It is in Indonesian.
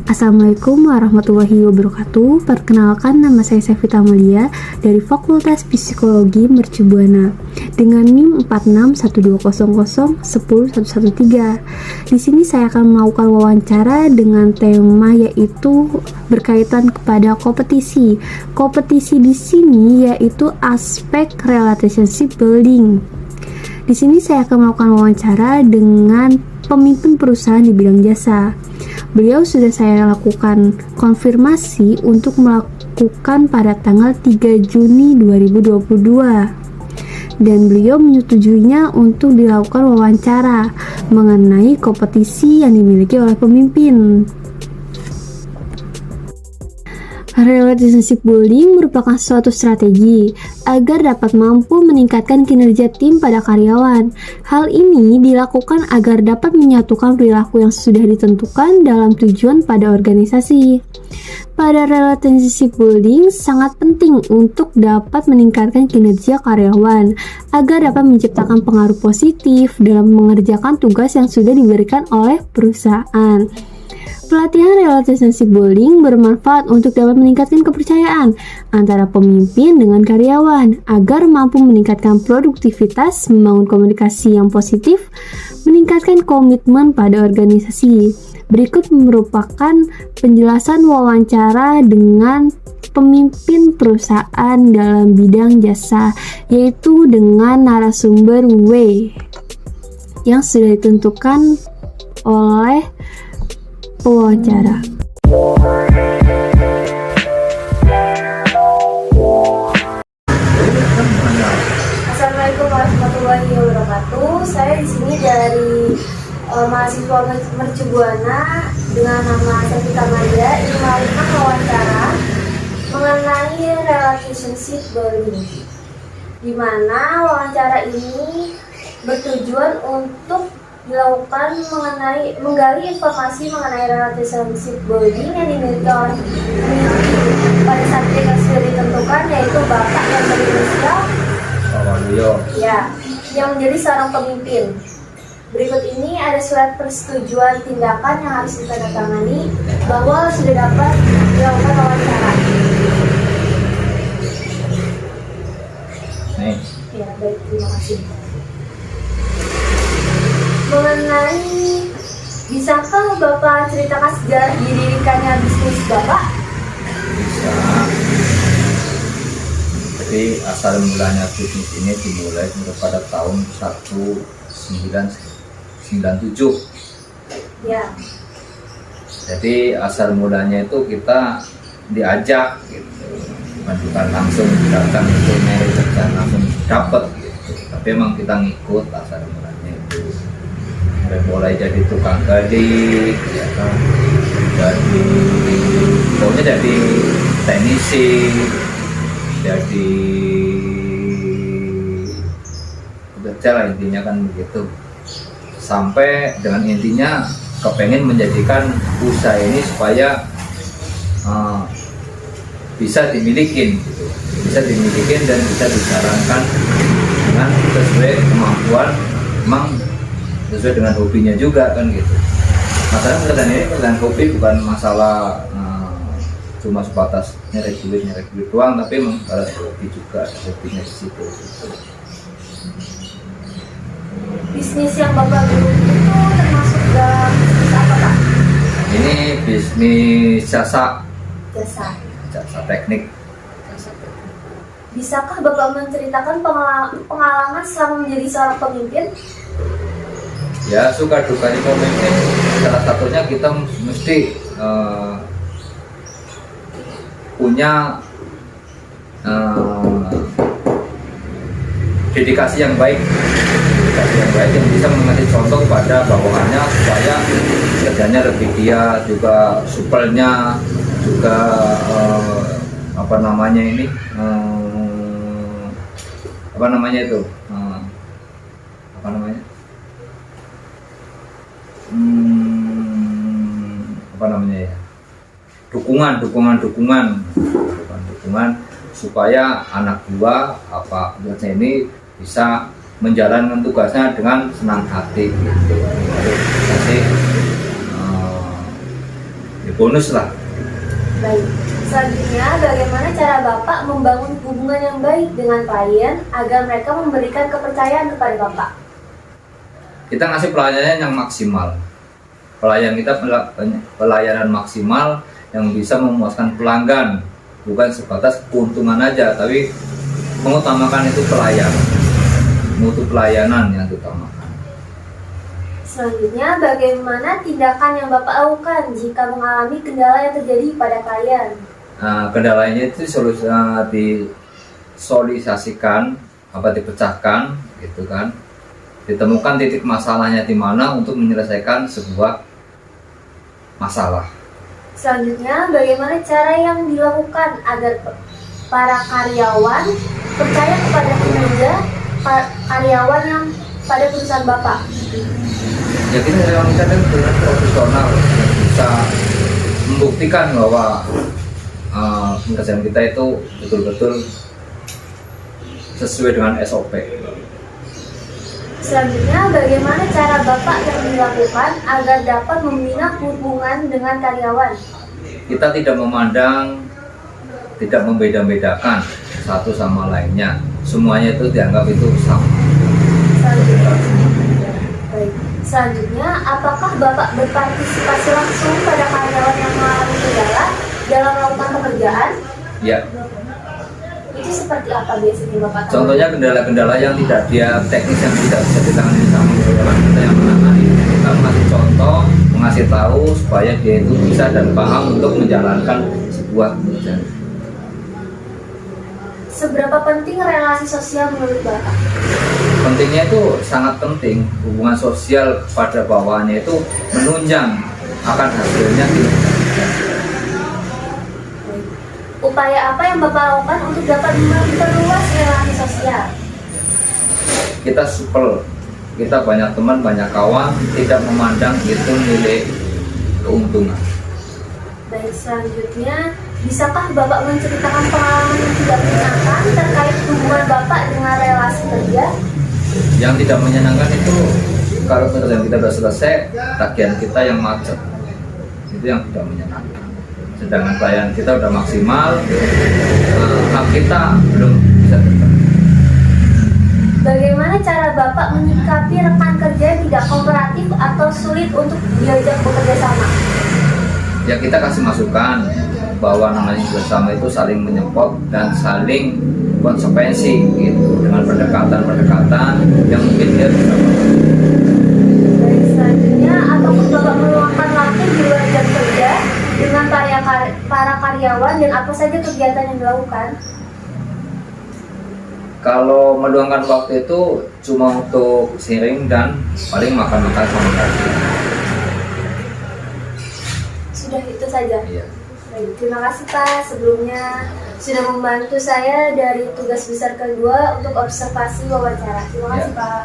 Assalamualaikum warahmatullahi wabarakatuh. Perkenalkan, nama saya Sevita Amalia dari Fakultas Psikologi Mercu Buana dengan NIM 461200101113. Di sini saya akan melakukan wawancara dengan tema yaitu berkaitan kepada kompetisi. Kompetisi di sini yaitu aspek relationship building. Di sini saya akan melakukan wawancara dengan pemimpin perusahaan di bidang jasa. Beliau sudah saya lakukan konfirmasi untuk melakukan pada tanggal 3 Juni 2022 dan beliau menyetujuinya untuk dilakukan wawancara mengenai kompetisi yang dimiliki oleh pemimpin. Relationship building merupakan suatu strategi agar dapat mampu meningkatkan kinerja tim pada karyawan. Hal ini dilakukan agar dapat menyatukan perilaku yang sudah ditentukan dalam tujuan pada organisasi. Pada relationship building sangat penting untuk dapat meningkatkan kinerja karyawan agar dapat menciptakan pengaruh positif dalam mengerjakan tugas yang sudah diberikan oleh perusahaan. Pelatihan relationship building bermanfaat untuk dapat meningkatkan kepercayaan antara pemimpin dengan karyawan agar mampu meningkatkan produktivitas, membangun komunikasi yang positif, meningkatkan komitmen pada organisasi. Berikut merupakan penjelasan wawancara dengan pemimpin perusahaan dalam bidang jasa, yaitu dengan narasumber W yang sudah ditentukan oleh pewawancara. Assalamualaikum warahmatullahi wabarakatuh. Saya di sini dari mahasiswa Mercu Buana dengan nama Sevita Amalia ingin melakukan wawancara mengenai relationship building, di mana wawancara ini bertujuan untuk dilakukan menggali informasi mengenai relationship building yang dimiliki oleh pemimpin pada saat yang sudah ditentukan, yaitu bapak yang berinisial yang menjadi seorang pemimpin. Berikut ini ada surat persetujuan tindakan yang harus ditandatangani bahwa sudah dapat dilakukan wawancara. Ya, baik, terima kasih. Mengenai, bisakah Bapak ceritakan sejarah didirikannya bisnis Bapak? Bisa. Jadi asal mulanya bisnis ini dimulai pada tahun 1997. Ya. Jadi asal mulanya itu kita diajak gitu, bukan langsung datang itu nyari kerjaan langsung dapat gitu. Tapi emang kita ngikut asal mulanya itu. Mulai jadi tukang gali, ya kan, pokoknya jadi teknisi, jadi pekerja lah intinya kan begitu. Sampai dengan intinya kepengen menjadikan usaha ini supaya bisa dimilikin, gitu. Bisa dimilikin dan bisa disarankan dengan sesuai kemampuan, memang sesuai dengan hobinya juga kan gitu. Masalah kerjaan ini dengan hobi bukan masalah cuma sebatas nyari duit doang, tapi memang ada hobi juga, hobinya di situ. Bisnis yang Bapak geluti itu termasuk dalam bisnis apa, Pak? Ini bisnis jasa teknik. Bisakah Bapak menceritakan pengalaman selama menjadi seorang pemimpin? Ya, suka dukanya pemimpin, salah satunya kita mesti punya dedikasi yang baik yang bisa mengasih contoh pada bawahannya supaya kerjanya lebih giat, juga supelnya juga apa namanya dukungan supaya anak buah apa ini bisa menjalankan tugasnya dengan senang hati gitu. Kasih bonus lah. Baik. Selanjutnya, bagaimana cara Bapak membangun hubungan yang baik dengan klien agar mereka memberikan kepercayaan kepada Bapak? Kita ngasih pelayanan yang maksimal. Pelayanan maksimal yang bisa memuaskan pelanggan, bukan sebatas keuntungan aja, tapi mengutamakan itu pelayanan, mutu pelayanan yang diutamakan. Selanjutnya, bagaimana tindakan yang Bapak lakukan jika mengalami kendala yang terjadi pada klien? Nah, kendalanya itu disolusikan, dipecahkan, gitu kan? Ditemukan titik masalahnya di mana untuk menyelesaikan sebuah masalah. Selanjutnya, bagaimana cara yang dilakukan agar para karyawan percaya kepada kinerja karyawan yang pada perusahaan Bapak? Ya, kita dengan profesional yang bisa membuktikan bahwa pekerjaan kita itu betul-betul sesuai dengan SOP. Selanjutnya, bagaimana cara Bapak yang dilakukan agar dapat membina hubungan dengan karyawan? Kita tidak memandang, tidak membeda-bedakan satu sama lainnya. Semuanya itu dianggap itu sama. Selanjutnya, apakah Bapak berpartisipasi langsung pada karyawan yang mengalami kendala dalam melakukan pekerjaan? Ya. Itu seperti apa biasanya Bapak? Contohnya kendala-kendala yang tidak teknis yang tidak bisa ditangani sama karyawan kita yang menangani. Kita mengasih contoh, mengasih tahu supaya dia itu bisa dan paham untuk menjalankan sebuah pekerjaan. Seberapa penting relasi sosial menurut Bapak? Pentingnya itu sangat penting. Hubungan sosial kepada bawahannya itu menunjang akan hasilnya di Upaya apa yang Bapak lakukan untuk dapat memperluas relasi sosial? Kita supel, kita banyak teman, banyak kawan, tidak memandang itu nilai keuntungan. Baik, selanjutnya, bisakah Bapak menceritakan pengalaman yang tidak menyenangkan terkait hubungan Bapak dengan relasi kerja? Yang tidak menyenangkan itu kalau pekerjaan kita sudah selesai, tagihan kita yang macet, itu yang tidak menyenangkan. Sedangkan pelayanan kita udah maksimal, hak kita belum bisa terpenuhi. Bagaimana cara Bapak menyikapi rekan kerja yang tidak kooperatif atau sulit untuk diajak bekerja sama? Ya, kita kasih masukan bahwa namanya bersama itu saling menyempot dan saling konsekuensi gitu, dengan pendekatan-pendekatan yang mungkin dia bisa. Baik, selanjutnya, apakah Bapak meluangkan waktu di luar jam kerja dengan para karyawan dan apa saja kegiatan yang dilakukan? Kalau meluangkan waktu itu cuma untuk sharing dan paling makan-makan sama kaki. Sudah itu saja. Iya. Baik, terima kasih Pak sebelumnya sudah membantu saya dari tugas besar kedua untuk observasi wawancara. Terima kasih Ya. Pak.